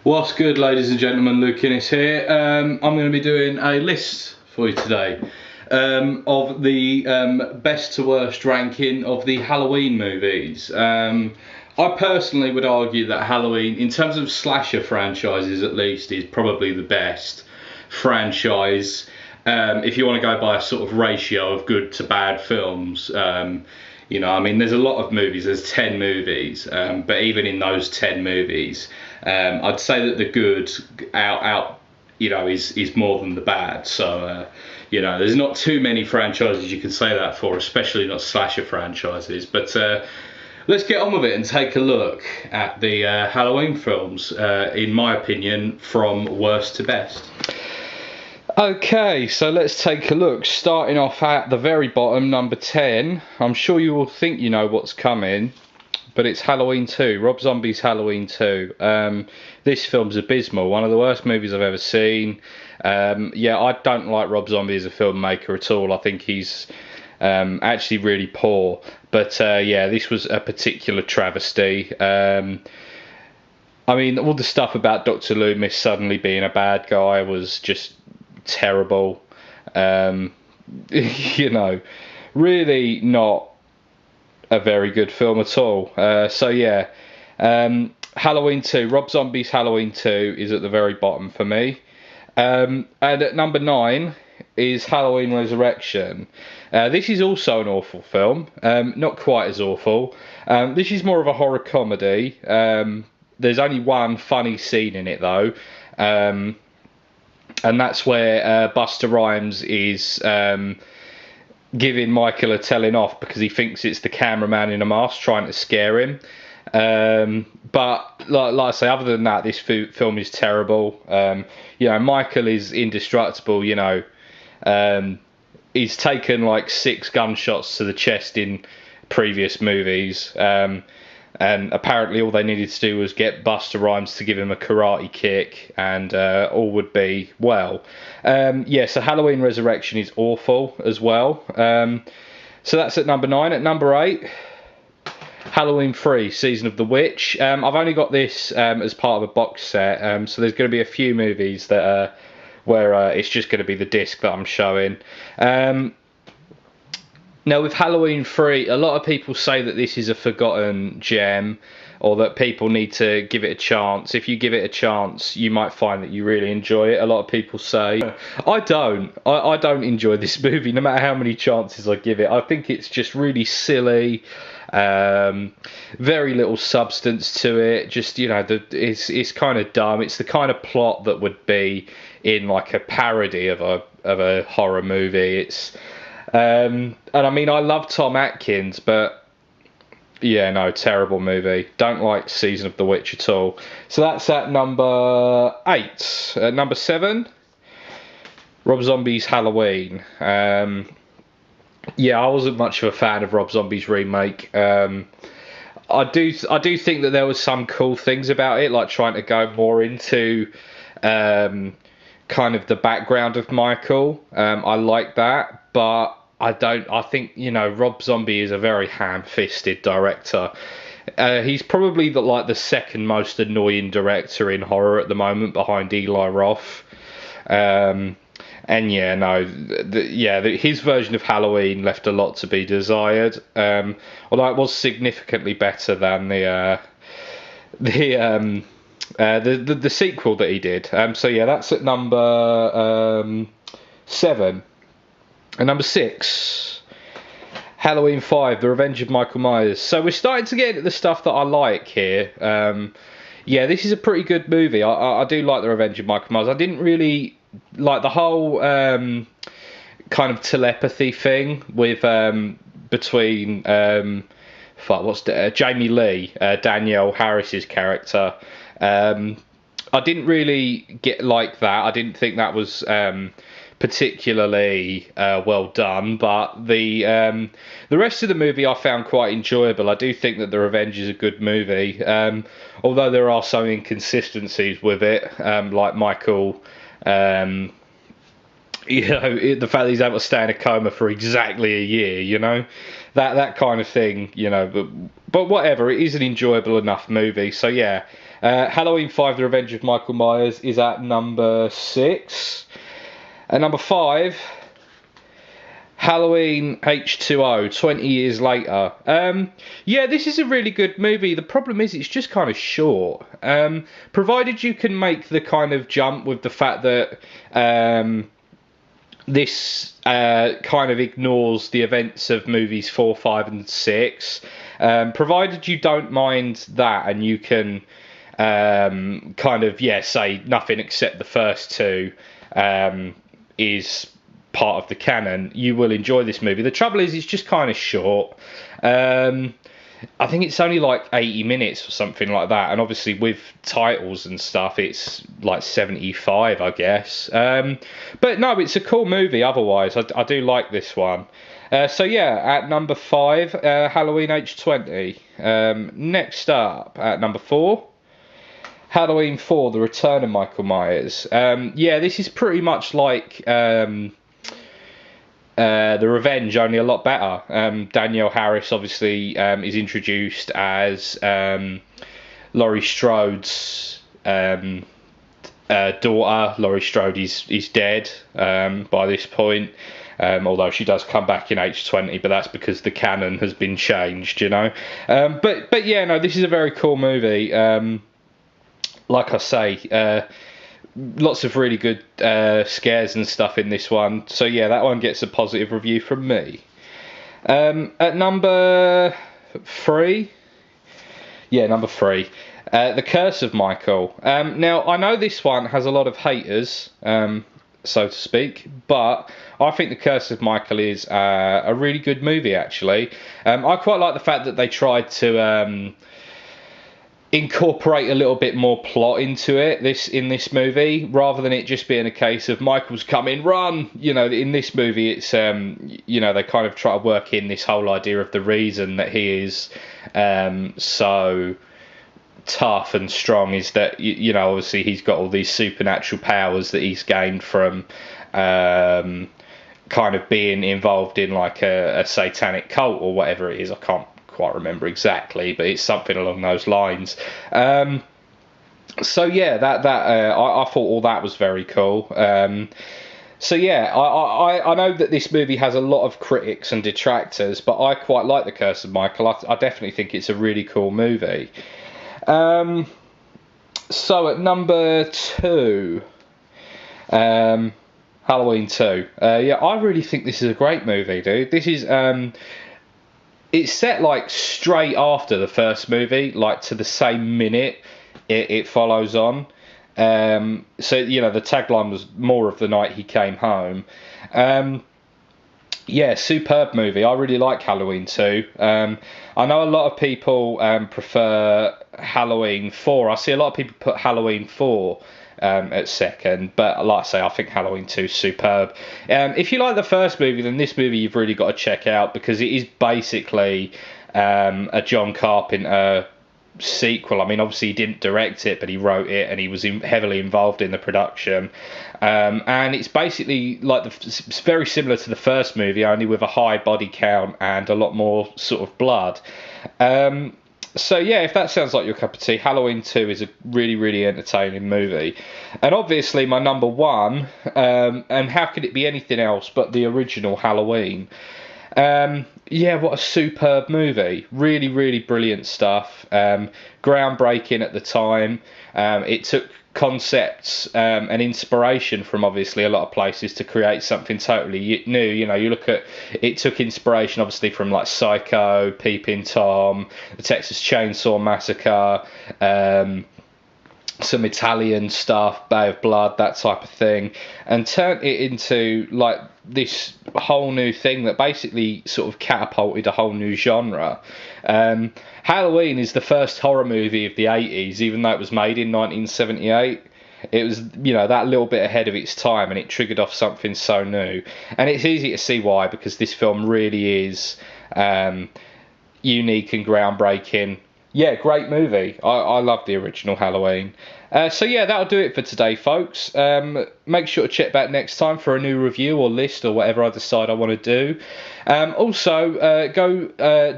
What's good, ladies and gentlemen? Luke Innes here. I'm going to be doing a list for you today of the best to worst ranking of the Halloween movies. I personally would argue that Halloween, in terms of slasher franchises at least, is probably the best franchise. If you want to go by a sort of ratio of good to bad films, there's a lot of movies. There's 10 movies, but even in those 10 movies, I'd say that the good is more than the bad. So, there's not too many franchises you can say that for, especially not slasher franchises. But let's get on with it and take a look at the Halloween films, in my opinion, from worst to best. Okay, so let's take a look. Starting off at the very bottom, number 10. I'm sure you all think you know what's coming, but it's Halloween 2, Rob Zombie's Halloween 2. This film's abysmal, one of the worst movies I've ever seen. I don't like Rob Zombie as a filmmaker at all. I think he's actually really poor. But this was a particular travesty. All the stuff about Dr. Loomis suddenly being a bad guy was just terrible. Really not a very good film at all. Halloween 2, Rob Zombie's Halloween 2 is at the very bottom for me. And at number 9 is Halloween Resurrection. This is also an awful film, not quite as awful. This is more of a horror comedy. There's only one funny scene in it though, and that's where Busta Rhymes is giving Michael a telling off because he thinks it's the cameraman in a mask trying to scare him. But like I say, other than that, this film is terrible. Michael is indestructible. He's taken like 6 gunshots to the chest in previous movies. And apparently all they needed to do was get Busta Rhymes to give him a karate kick and all would be well. So Halloween Resurrection is awful as well. So that's at number 9. At number 8, Halloween 3, Season of the Witch. I've only got this as part of a box set, so there's going to be a few movies that where it's just going to be the disc that I'm showing. Now with Halloween 3, a lot of people say that this is a forgotten gem or that people need to give it a chance. If you give it a chance, you might find that you really enjoy it, a lot of people say. I don't. I don't enjoy this movie, no matter how many chances I give it. I think it's just really silly. Very little substance to it. Just, it's kind of dumb. It's the kind of plot that would be in like a parody of a horror movie. It's... and I love Tom Atkins, but terrible movie. Don't like Season of the Witch at all. So that's at number 8. At number 7, Rob Zombie's Halloween. I wasn't much of a fan of Rob Zombie's remake. I do think that there was some cool things about it, like trying to go more into kind of the background of Michael. I like that, but I think, Rob Zombie is a very ham-fisted director. He's probably the second most annoying director in horror at the moment, behind Eli Roth. His version of Halloween left a lot to be desired. Although it was significantly better than the sequel that he did. That's at number 7. And number 6, Halloween 5, The Revenge of Michael Myers. So we're starting to get into the stuff that I like here. This is a pretty good movie. I do like The Revenge of Michael Myers. I didn't really like the whole kind of telepathy thing with between Jamie Lee, Danielle Harris's character. I didn't really get like that. I didn't think that was particularly well done, but the rest of the movie I found quite enjoyable. I do think that The Revenge is a good movie, although there are some inconsistencies with it, like Michael, the fact that he's able to stay in a coma for exactly a year, that kind of thing, but whatever, it is an enjoyable enough movie. So Halloween 5: The Revenge of Michael Myers is at number 6. At number 5, Halloween H2O, 20 years later. Yeah, this is a really good movie. The problem is it's just kind of short. Provided you can make the kind of jump with the fact that this kind of ignores the events of movies 4, 5 and 6. Provided you don't mind that and you can kind of, say nothing except the first two is part of the canon, you will enjoy this movie. The trouble is it's just kind of short. I think it's only like 80 minutes or something like that, and obviously with titles and stuff it's like 75, I guess. But no, it's a cool movie otherwise. I do like this one. So yeah, at number 5, Halloween H20. Next up, at number 4, Halloween 4, The Return of Michael Myers. Yeah, this is pretty much like The Revenge, only a lot better. Danielle Harris obviously is introduced as Laurie Strode's daughter. Laurie Strode is dead by this point. Although she does come back in H20, but that's because the canon has been changed, you know. But yeah, no, this is a very cool movie. Like I say, lots of really good scares and stuff in this one. So yeah, that one gets a positive review from me. At number 3, The Curse of Michael. Now, I know this one has a lot of haters, so to speak, but I think The Curse of Michael is a really good movie, actually. I quite like the fact that they tried to incorporate a little bit more plot into it in this movie, rather than it just being a case of Michael's coming, run. You know, in this movie it's they kind of try to work in this whole idea of the reason that he is so tough and strong is that obviously he's got all these supernatural powers that he's gained from kind of being involved in like a satanic cult or whatever it is. I can't quite remember exactly, but it's something along those lines. So yeah, I thought all that was very cool. So yeah, I know that this movie has a lot of critics and detractors, but I quite like The Curse of Michael. I definitely think it's a really cool movie. So at number 2, Halloween 2. Yeah, I really think this is a great movie, dude. This is it's set like straight after the first movie, like to the same minute it follows on. So the tagline was more of the night he came home. Yeah, superb movie. I really like Halloween 2. I know a lot of people prefer Halloween 4. I see a lot of people put Halloween 4 at second, but like I say, I think Halloween 2 is superb. If you like the first movie, then this movie you've really got to check out, because it is basically a John Carpenter sequel. I mean, obviously he didn't direct it, but he wrote it and he was heavily involved in the production. And it's basically like it's very similar to the first movie, only with a high body count and a lot more sort of blood. So yeah, if that sounds like your cup of tea, Halloween 2 is a really, really entertaining movie. And obviously my number 1, and how could it be anything else but the original Halloween? Yeah, what a superb movie. Really, really brilliant stuff. Groundbreaking at the time. It took concepts and inspiration from obviously a lot of places to create something totally new. You look at it, took inspiration obviously from like Psycho, Peeping Tom, the Texas Chainsaw Massacre, some Italian stuff, Bay of Blood, that type of thing, and turned it into like this whole new thing that basically sort of catapulted a whole new genre. Halloween is the first horror movie of the 80s, even though it was made in 1978. It was, that little bit ahead of its time, and it triggered off something so new. And it's easy to see why, because this film really is unique and groundbreaking. Yeah, great movie. I love the original Halloween. So yeah, that'll do it for today, folks. Make sure to check back next time for a new review or list or whatever I decide I want to do. Also, go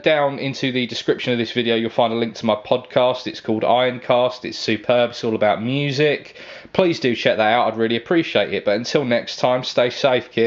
down into the description of this video. You'll find a link to my podcast. It's called Ironcast. It's superb. It's all about music. Please do check that out. I'd really appreciate it. But until next time, stay safe, kids.